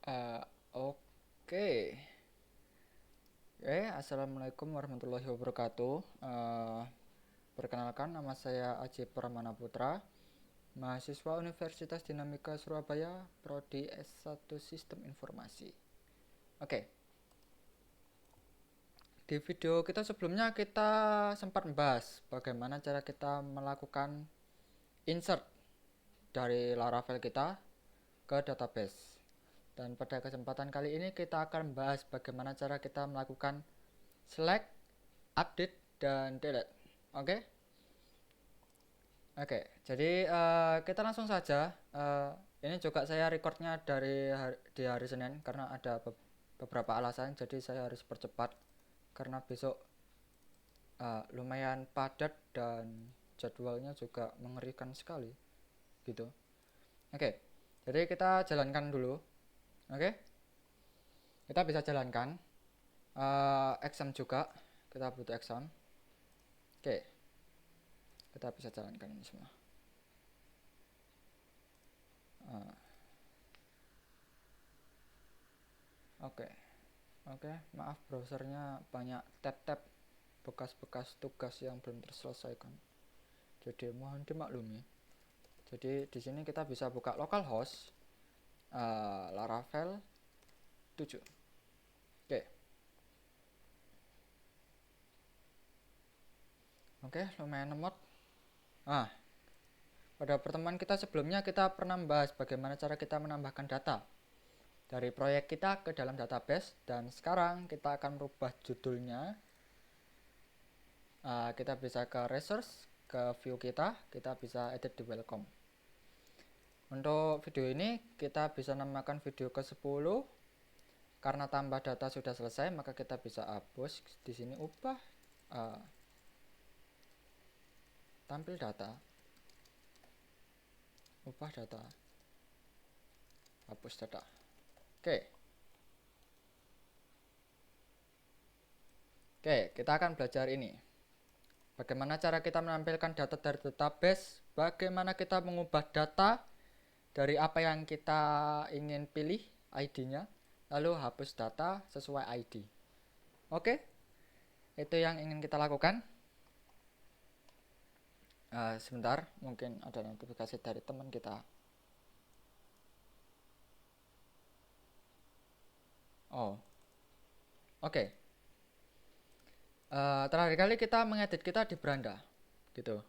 Eh, oke. Assalamualaikum warahmatullahi wabarakatuh. Perkenalkan, nama saya Aji Pramana Putra, mahasiswa Universitas Dinamika Surabaya, Prodi S1 Sistem Informasi. Oke, di video kita sebelumnya kita sempat membahas bagaimana cara kita melakukan insert dari Laravel kita ke database. Dan pada kesempatan kali ini kita akan membahas bagaimana cara kita melakukan select, update, dan delete. Oke? Oke, jadi kita langsung saja. Ini juga saya recordnya di hari Senin karena ada beberapa alasan, jadi saya harus percepat karena besok lumayan padat dan jadwalnya juga mengerikan sekali, gitu. Oke, jadi kita jalankan dulu. Oke, kita bisa jalankan exam juga. Kita butuh exam. Oke, kita bisa jalankan ini semua. Oke. Oke, maaf browsernya banyak tab-tab bekas-bekas tugas yang belum terselesaikan. Jadi mohon dimaklumi. Jadi di sini kita bisa buka localhost Laravel 7. Oke. Oke, lumayan lemot. Pada pertemuan kita sebelumnya kita pernah membahas bagaimana cara kita menambahkan data dari proyek kita ke dalam database, dan sekarang kita akan merubah judulnya. Kita bisa ke resource, ke view kita bisa edit di welcome. Untuk video ini kita bisa namakan video ke-10. Karena tambah data sudah selesai, maka kita bisa hapus di sini, ubah tampil data, ubah data, hapus data. Oke, kita akan belajar ini. Bagaimana cara kita menampilkan data dari database, bagaimana kita mengubah data dari apa yang kita ingin pilih ID-nya, lalu hapus data sesuai ID. Oke, itu yang ingin kita lakukan. Sebentar, mungkin ada notifikasi dari teman kita. Oh, oke. Terakhir kali kita mengedit kita di beranda, gitu.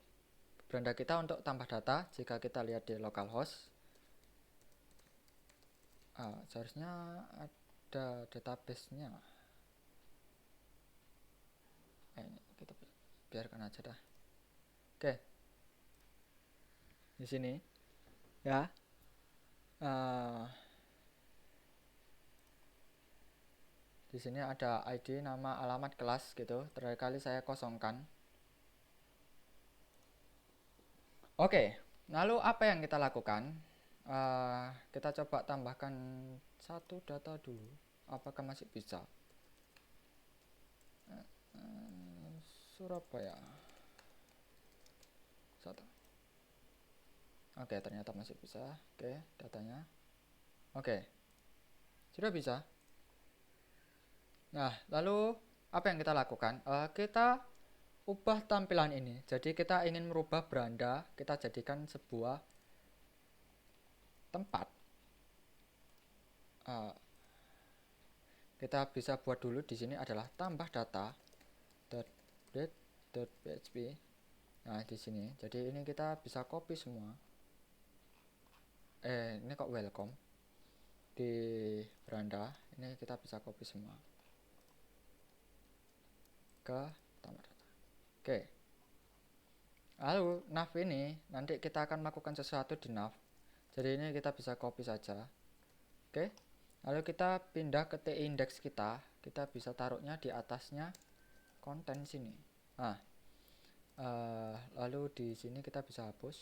Beranda kita untuk tambah data. Jika kita lihat di localhost, seharusnya ada database-nya. Ini kita biarkan aja dah. Oke, di sini ya. Di sini ada ID, nama, alamat, kelas gitu. Terakhir kali saya kosongkan. Oke, lalu apa yang kita lakukan? Kita coba tambahkan satu data dulu. Apakah masih bisa? Surabaya. Satu. Oke, ternyata masih bisa. Oke, datanya. Oke, sudah bisa. Nah, lalu apa yang kita lakukan? Kita ubah tampilan ini. Jadi kita ingin merubah beranda, kita jadikan sebuah tempat. Kita bisa buat dulu di sini adalah tambah data .php. Nah, di sini. Jadi ini kita bisa copy semua. Ini kok welcome. Di beranda ini kita bisa copy semua ke tambah data. Oke. Lalu nav ini nanti kita akan melakukan sesuatu di nav. Jadi ini kita bisa copy saja. Oke. Lalu kita pindah ke t-index kita bisa taruhnya di atasnya konten sini. Lalu di sini kita bisa hapus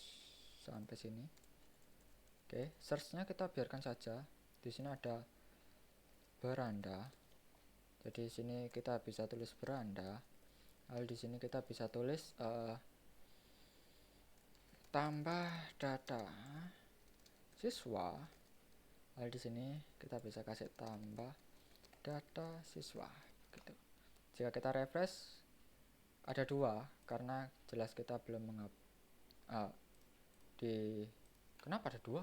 sampai sini. Oke, search-nya kita biarkan saja. Di sini ada beranda. Jadi di sini kita bisa tulis beranda. Lalu di sini kita bisa tulis tambah data siswa Lalu di sini kita bisa kasih tambah data siswa gitu. Jika kita refresh ada 2 karena jelas kita belum di kenapa ada 2?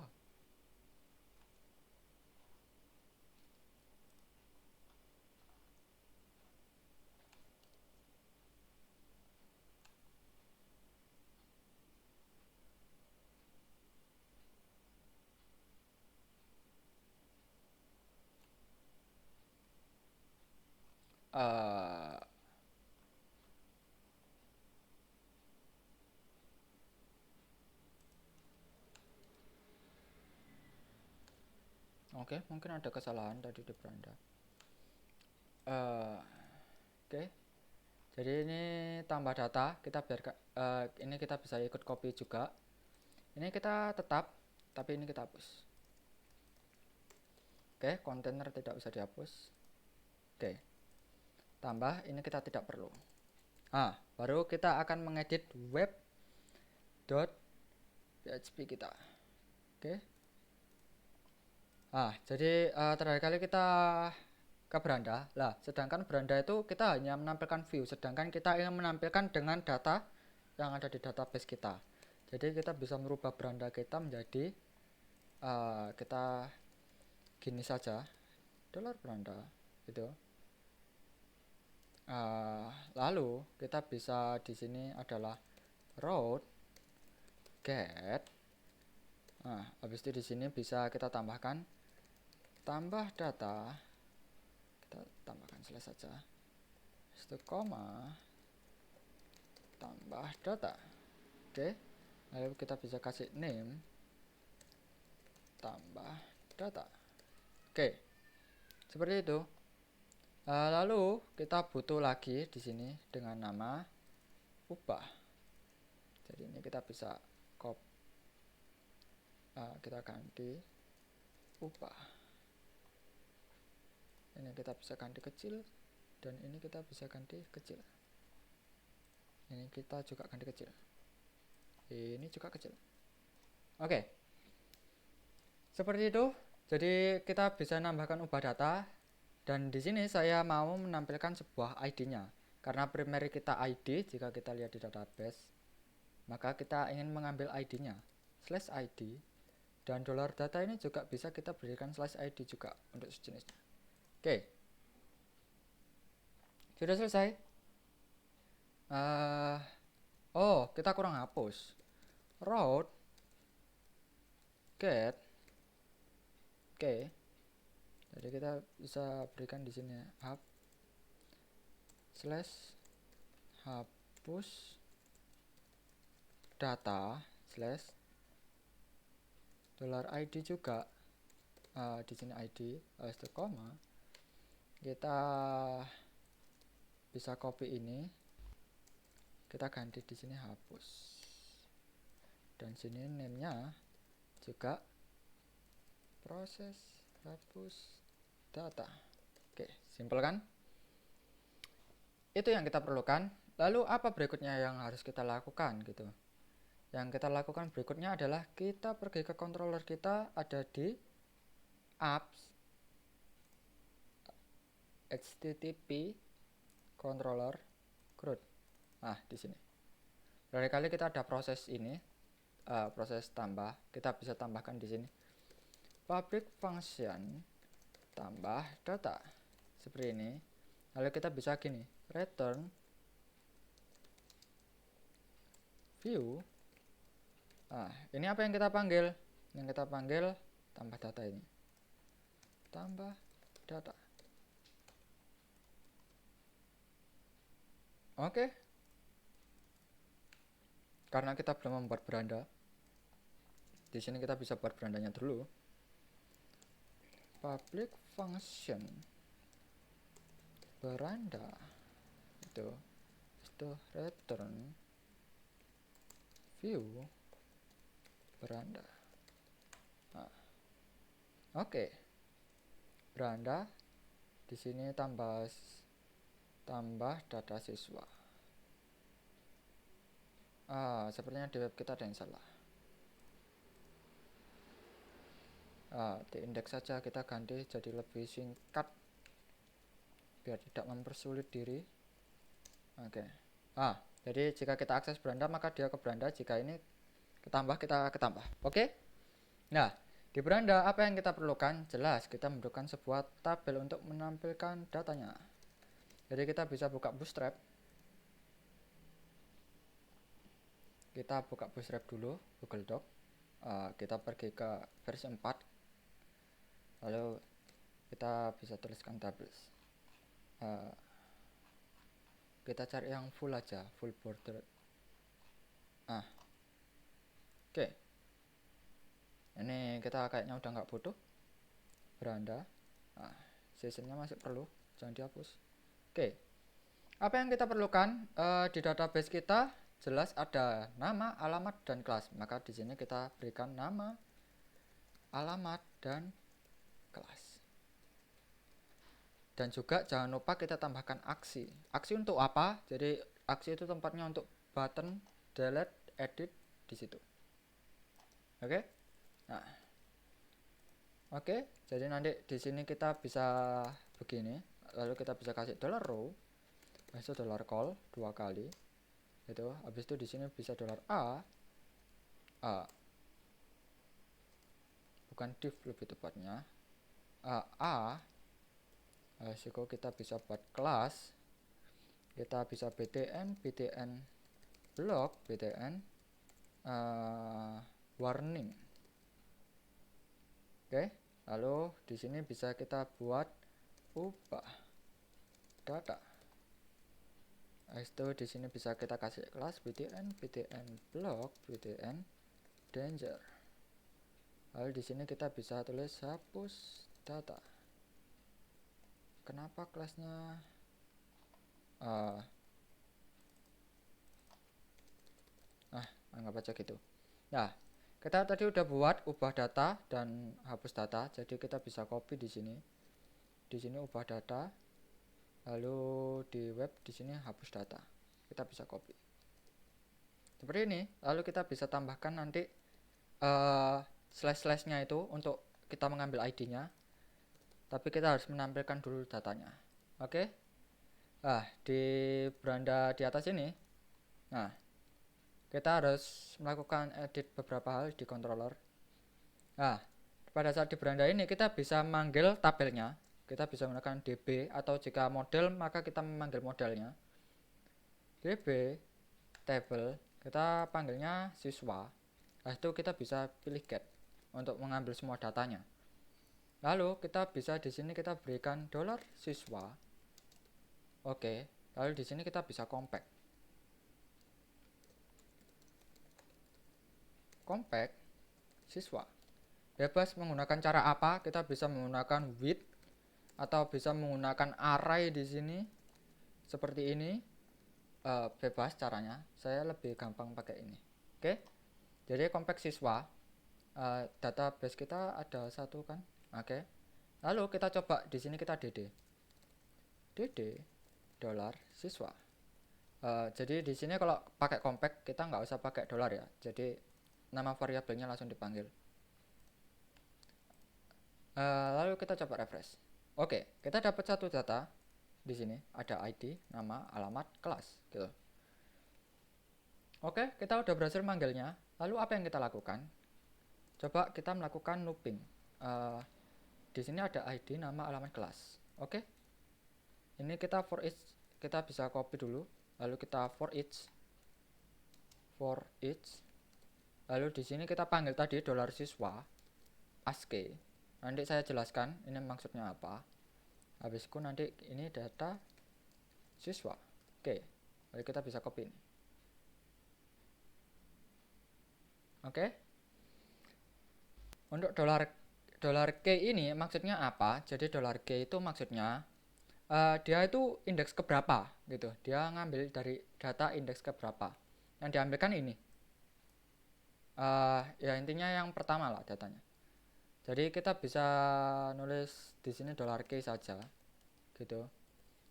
uh, Oke, mungkin ada kesalahan tadi di beranda. Oke, jadi ini tambah data. Kita biarkan ini kita bisa ikut copy juga. Ini kita tetap, tapi ini kita hapus. Oke, kontainer tidak usah dihapus. Oke, tambah ini kita tidak perlu. Baru kita akan mengedit web.php kita. Oke. Jadi terakhir kali kita ke beranda lah, sedangkan beranda itu kita hanya menampilkan view, sedangkan kita ingin menampilkan dengan data yang ada di database kita. Jadi kita bisa merubah beranda kita menjadi kita gini saja, $beranda gitu. Lalu kita bisa di sini adalah route get. Habis itu di sini bisa kita tambahkan tambah data, kita tambahkan slash saja, itu koma tambah data. Oke, lalu kita bisa kasih name tambah data. Oke, seperti itu. Lalu kita butuh lagi di sini dengan nama ubah. Jadi ini kita bisa kita ganti ubah. Ini kita bisa ganti kecil dan ini kita bisa ganti kecil. Ini kita juga ganti kecil. Ini juga kecil. Oke. Seperti itu. Jadi kita bisa nambahkan ubah data dan di sini saya mau menampilkan sebuah ID-nya. Karena primary kita ID, jika kita lihat di database, maka kita ingin mengambil ID-nya, /ID, dan $data ini juga bisa kita berikan /ID juga untuk sejenisnya. Oke, sudah selesai. Kita kurang hapus route get. Oke, jadi kita bisa berikan di sini /hapus data $id juga. Di sini ID itu koma, kita bisa copy ini, kita ganti di sini hapus, dan sini name-nya juga proses hapus data. Oke, simpel kan? Itu yang kita perlukan. Lalu apa berikutnya yang harus kita lakukan gitu? Yang kita lakukan berikutnya adalah kita pergi ke controller kita, ada di apps http controller CRUD. Di sini. Barangkali kita ada proses ini, proses tambah, kita bisa tambahkan di sini. Public function tambah data seperti ini. Lalu kita bisa gini, return view. Ini apa yang kita panggil? Yang kita panggil tambah data ini. Tambah data. Oke. Karena kita belum membuat beranda, di sini kita bisa buat berandanya dulu. Public function beranda itu return view beranda. Oke. Beranda di sini tambah data siswa. Sepertinya di web kita ada yang salah. di indeks saja kita ganti jadi lebih singkat biar tidak mempersulit diri. Oke. Jadi jika kita akses beranda maka dia ke beranda, jika ini ketambah kita ketambah. Oke. Nah, di beranda apa yang kita perlukan? Jelas kita membutuhkan sebuah tabel untuk menampilkan datanya. Jadi kita bisa buka Bootstrap. Kita buka Bootstrap dulu, Google Doc. Kita pergi ke versi 4. Lalu kita bisa tuliskan tables. Kita cari yang full aja, full border. Oke. Ini kita kayaknya udah nggak butuh beranda. Seasonnya masih perlu, jangan dihapus. Oke. Apa yang kita perlukan di database kita? Jelas ada nama, alamat, dan kelas. Maka di sini kita berikan nama, alamat, dan kelas. Dan juga jangan lupa kita tambahkan aksi. Aksi untuk apa? Jadi aksi itu tempatnya untuk button, delete, edit di situ. Oke? Nah. Oke, jadi nanti di sini kita bisa begini. Lalu kita bisa kasih $row. Habis itu $call 2 kali. Itu habis itu di sini bisa $a bukan div lebih tepatnya resiko kita bisa buat kelas, kita bisa btn block, btn warning. Oke, lalu di sini bisa kita buat ubah data. Itu di sini bisa kita kasih kelas btn block, btn danger. Lalu di sini kita bisa tulis hapus data. Kenapa kelasnya anggap aja gitu. Nah, kita tadi udah buat ubah data dan hapus data, jadi kita bisa copy di sini. Di sini ubah data. Lalu di web di sini hapus data. Kita bisa copy. Seperti ini. Lalu kita bisa tambahkan nanti slash-slashnya itu untuk kita mengambil ID-nya. Tapi kita harus menampilkan dulu datanya. Oke. Nah, di beranda di atas ini. Nah, kita harus melakukan edit beberapa hal di controller. Nah, pada saat di beranda ini kita bisa manggil tabelnya. Kita bisa menggunakan db atau jika model maka kita memanggil modelnya. db table kita panggilnya siswa. Nah, itu kita bisa pilih get untuk mengambil semua datanya. Lalu kita bisa di sini kita berikan $siswa. Oke, lalu di sini kita bisa compact siswa. Bebas menggunakan cara apa? Kita bisa menggunakan with atau bisa menggunakan array di sini seperti ini. Bebas caranya, saya lebih gampang pakai ini. Oke, jadi compact siswa. Database kita ada satu kan. Oke, lalu kita coba di sini kita dd $siswa. Jadi di sini kalau pakai compact kita nggak usah pakai $, ya, jadi nama variabelnya langsung dipanggil. Lalu kita coba refresh. Oke, kita dapat satu data di sini, ada ID, nama, alamat, kelas, gitu. Oke, kita udah berhasil manggilnya. Lalu apa yang kita lakukan? Coba kita melakukan looping. Di sini ada ID, nama, alamat, kelas. Oke. Ini kita for each, kita bisa copy dulu. Lalu kita for each. Lalu di sini kita panggil tadi $siswa ASCII. Nanti saya jelaskan ini maksudnya apa. Habis itu nanti ini data siswa. Oke, lalu kita bisa copy ini. Oke. Untuk $k ini maksudnya apa? Jadi $k itu maksudnya dia itu indeks keberapa gitu. Dia ngambil dari data indeks keberapa. Yang diambilkan ini. Ya intinya yang pertama lah datanya. Jadi kita bisa nulis di sini $k saja, gitu.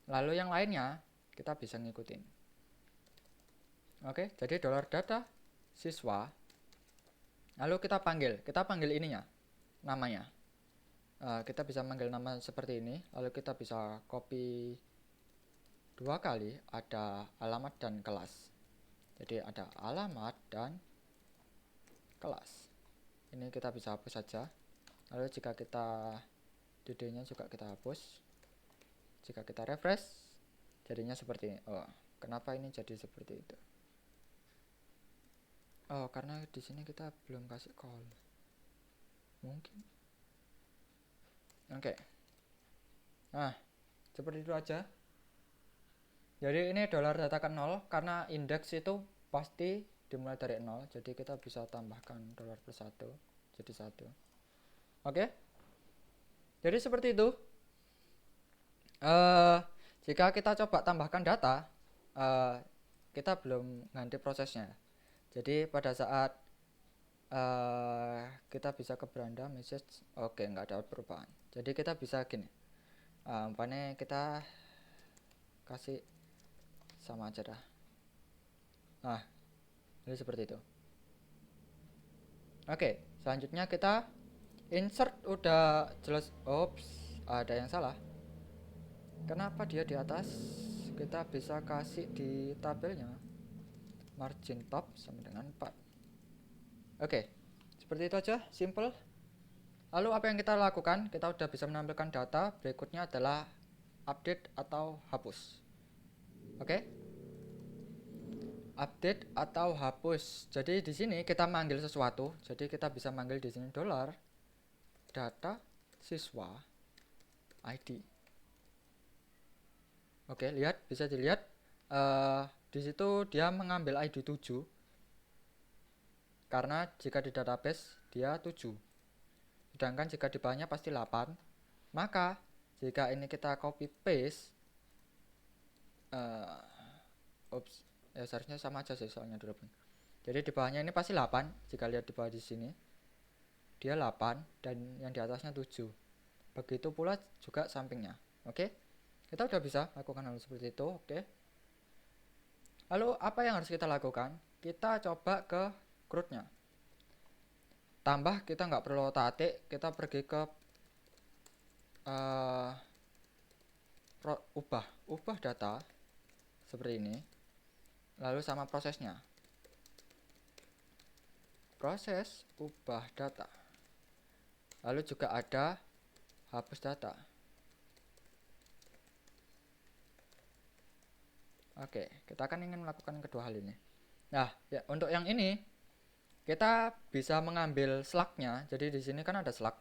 Lalu yang lainnya kita bisa ngikutin. Oke, jadi $data siswa. Lalu kita panggil ininya. namanya. Kita bisa manggil nama seperti ini, lalu kita bisa copy 2 kali, ada alamat dan kelas. Jadi ada alamat dan kelas. Ini kita bisa hapus saja. Lalu jika kita dd-nya juga kita hapus. Jika kita refresh, jadinya seperti ini. Oh, kenapa ini jadi seperti itu? Oh, karena di sini kita belum kasih call. Mungkin. Oke. Nah, seperti itu aja. Jadi ini dolar datakan 0 karena indeks itu pasti dimulai dari 0. Jadi kita bisa tambahkan dolar plus 1 jadi 1. Oke. Jadi seperti itu. Jika kita coba tambahkan data, kita belum ganti prosesnya. Jadi pada saat kita bisa ke beranda message, oke, nggak ada perubahan. Jadi kita bisa gini, umpamanya kita kasih sama aja dah. Nah, jadi seperti itu. Oke, selanjutnya kita insert udah jelas. Ops, ada yang salah. Kenapa dia di atas? Kita bisa kasih di tabelnya margin top sama dengan 4. Oke, seperti itu aja, simple. Lalu apa yang kita lakukan? Kita udah bisa menampilkan data. Berikutnya adalah update atau hapus. Oke, update atau hapus. Jadi di sini kita manggil sesuatu. Jadi kita bisa manggil di sini dolar data siswa ID. Oke, lihat, bisa dilihat di situ dia mengambil ID 7. Karena jika di database dia 7. Sedangkan jika di bawahnya pasti 8. Maka jika ini kita copy paste, ya seharusnya sama aja sih soalnya dulu. Jadi di bawahnya ini pasti 8. Jika lihat di bawah di sini dia 8 dan yang di atasnya 7. Begitu pula juga sampingnya. Oke, kita udah bisa lakukan hal seperti itu. Oke, lalu apa yang harus kita lakukan? Kita coba ke CRUD-nya. Tambah, kita nggak perlu otak-atik, kita pergi ke ubah data seperti ini, lalu sama prosesnya, proses ubah data, lalu juga ada hapus data. Oke, kita akan ingin melakukan kedua hal ini. Nah, ya, untuk yang ini kita bisa mengambil slug-nya. Jadi di sini kan ada slug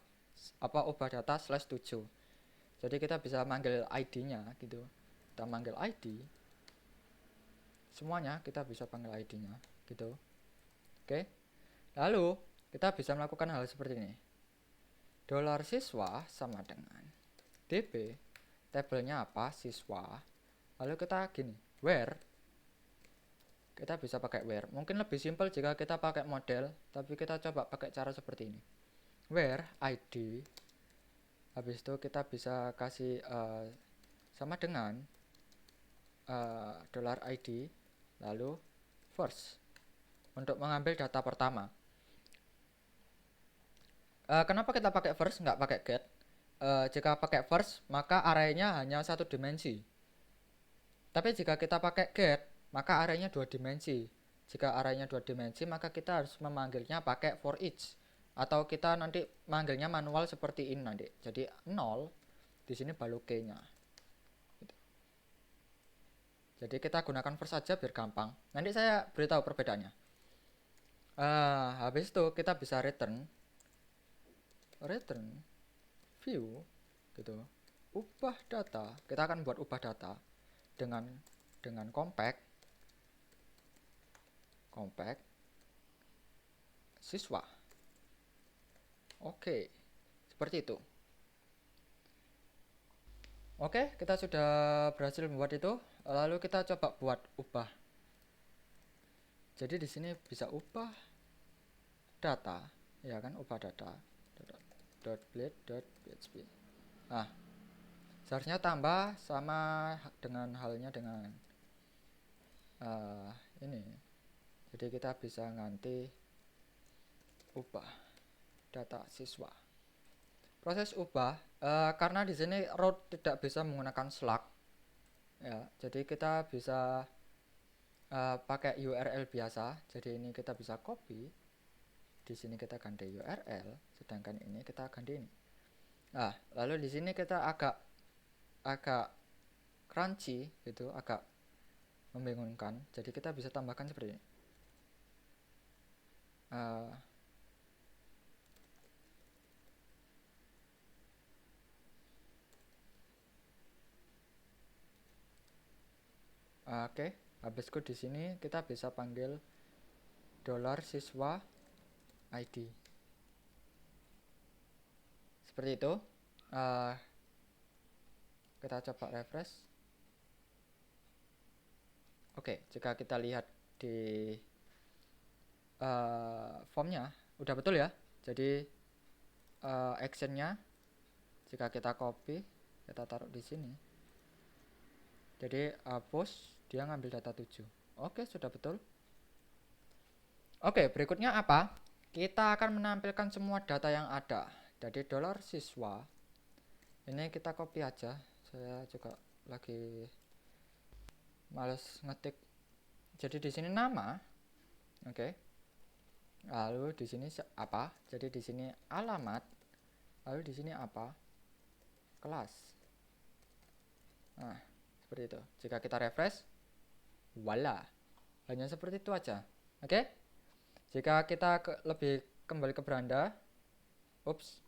ubah data /7. Jadi kita bisa manggil ID-nya gitu. Kita manggil ID. Semuanya kita bisa panggil ID-nya gitu. Oke. Lalu kita bisa melakukan hal seperti ini. Dolar siswa sama dengan DB, tabelnya apa? Siswa. Lalu kita gini, where. Kita bisa pakai where. Mungkin lebih simpel jika kita pakai model, tapi kita coba pakai cara seperti ini. Where ID. Habis itu kita bisa kasih sama dengan dolar ID, lalu first untuk mengambil data pertama. Kenapa kita pakai first nggak pakai get? Jika pakai first maka arraynya hanya satu dimensi. Tapi jika kita pakai get maka arraynya 2 dimensi. Jika arraynya 2 dimensi maka kita harus memanggilnya pakai for each, atau kita nanti manggilnya manual seperti ini nanti. Jadi 0 di sini balu k-nya. Gitu. Jadi kita gunakan first saja biar gampang. Nanti saya beritahu perbedaannya. Habis itu kita bisa return view gitu. Ubah data. Kita akan buat ubah data dengan compact siswa. Oke, seperti itu. Oke, kita sudah berhasil membuat itu. Lalu kita coba buat ubah. Jadi di sini bisa ubah data, ya kan, ubah data .blade.php. Nah, seharusnya tambah sama dengan halnya dengan ini. Jadi kita bisa ganti ubah data siswa. Proses ubah karena di sini root tidak bisa menggunakan slug ya, jadi kita bisa pakai URL biasa. Jadi ini kita bisa copy, di sini kita ganti URL, sedangkan ini kita ganti ini. Nah, lalu di sini kita agak crunchy gitu, agak membingungkan. Jadi kita bisa tambahkan seperti ini. Oke, habisku di sini kita bisa panggil $siswa ID. Seperti itu. Kita coba refresh. Oke, jika kita lihat di formnya udah betul ya. Jadi actionnya jika kita copy, kita taruh di sini. Jadi post dia ngambil data 7. Oke, sudah betul. Oke, berikutnya apa? Kita akan menampilkan semua data yang ada. Jadi $siswa ini kita copy aja. Saya juga lagi males ngetik. Jadi di sini nama. Oke. Lalu di sini apa? Jadi di sini alamat. Lalu di sini apa? Kelas. Nah, seperti itu. Jika kita refresh, voila. Hanya seperti itu aja. Oke? Jika kita lebih kembali ke beranda, ups.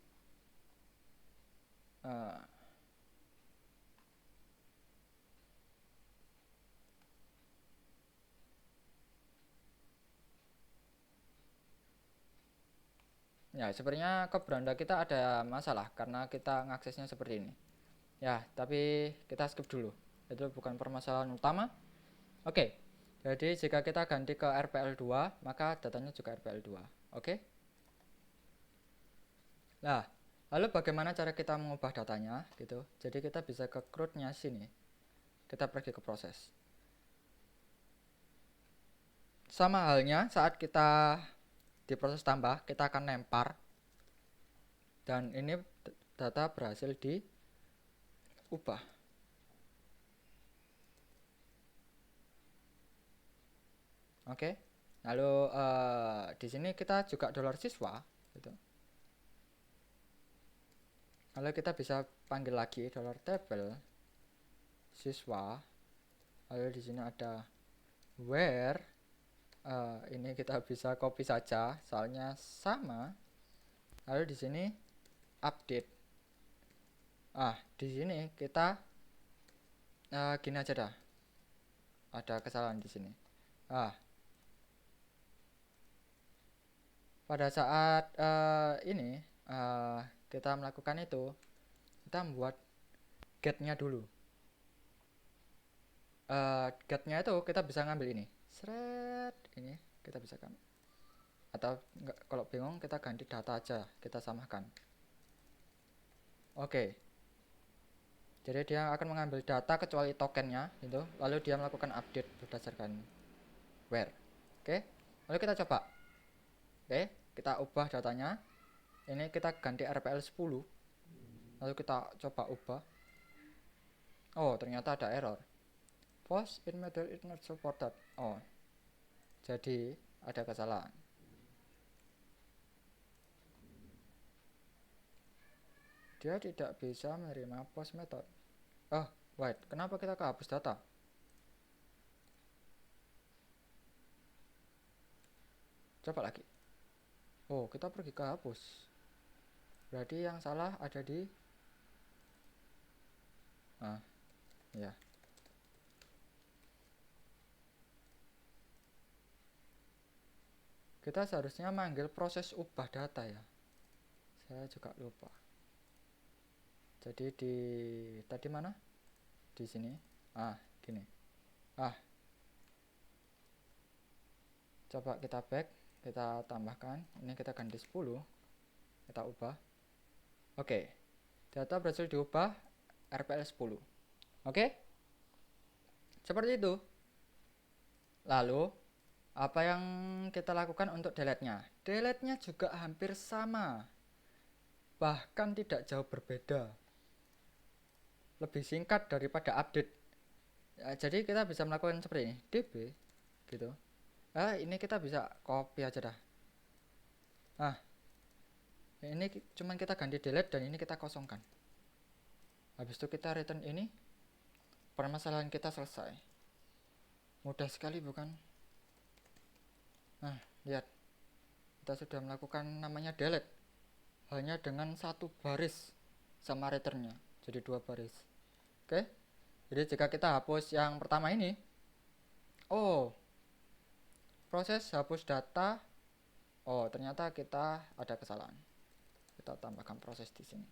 Ya, sebenarnya ke beranda kita ada masalah karena kita ngaksesnya seperti ini. Ya, tapi kita skip dulu. Itu bukan permasalahan utama. Oke. Jadi jika kita ganti ke RPL2, maka datanya juga RPL2. Oke? Nah, lalu bagaimana cara kita mengubah datanya gitu? Jadi kita bisa ke CRUD-nya sini. Kita pergi ke proses. Sama halnya saat kita di proses tambah, kita akan lempar. Dan ini data berhasil diubah. Oke. Lalu di sini kita juga $siswa gitu. Lalu kita bisa panggil lagi $table siswa. Lalu di sini ada where. Ini kita bisa copy saja, soalnya sama. Lalu di sini update. Di sini kita gini aja dah. Ada kesalahan di sini. Pada saat ini kita melakukan itu, kita membuat get-nya dulu. Get-nya itu kita bisa ngambil ini. Seret ini kita bisa kan. Atau enggak, kalau bingung kita ganti data aja, kita samakan. Oke. Jadi dia akan mengambil data kecuali tokennya gitu, lalu dia melakukan update berdasarkan where. Oke. Lalu kita coba. Oke, kita ubah datanya. Ini kita ganti RPL 10. Lalu kita coba ubah. Oh, ternyata ada error. Post in model is not supported. Oh, jadi ada kesalahan. Dia tidak bisa menerima post method. Wait, kenapa kita kehapus data? Coba lagi. Oh, kita pergi ke hapus. Berarti yang salah ada di ya. Kita seharusnya manggil proses ubah data ya. Saya juga lupa. Jadi di tadi mana? Di sini. Gini. Coba kita back, kita tambahkan. Ini kita ganti 10. Kita ubah. Oke. Data berhasil diubah RPL 10. Oke? Seperti itu. Lalu apa yang kita lakukan untuk delete-nya? Delete-nya juga hampir sama. bahkan tidak jauh berbeda, lebih singkat daripada update. Jadi kita bisa melakukan seperti ini, db gitu. Ini kita bisa copy aja dah. Nah, ini cuman kita ganti delete dan ini kita kosongkan. Habis itu kita return ini, permasalahan kita selesai. Mudah sekali bukan? Nah, lihat, kita sudah melakukan namanya delete hanya dengan satu baris sama returnnya, jadi 2 baris. Oke, jadi jika kita hapus yang pertama ini, proses hapus data, ternyata kita ada kesalahan. Kita tambahkan proses di sini.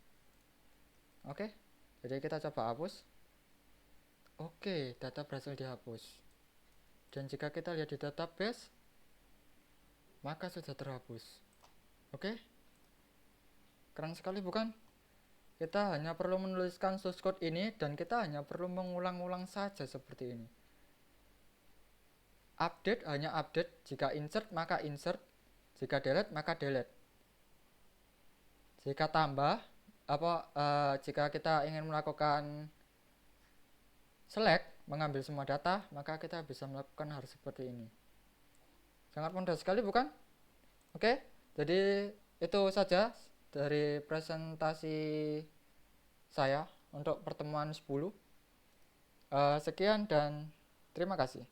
Oke, jadi kita coba hapus. Oke, data berhasil dihapus. Dan jika kita lihat di database, maka sudah terhapus. Oke, keren sekali bukan? Kita hanya perlu menuliskan source code ini dan kita hanya perlu mengulang-ulang saja seperti ini. Update hanya update, jika insert maka insert, jika delete maka delete. Jika tambah jika kita ingin melakukan select, mengambil semua data, maka kita bisa melakukan hal seperti ini. Sangat mudah sekali bukan? Oke, jadi itu saja dari presentasi saya untuk pertemuan 10. Sekian dan terima kasih.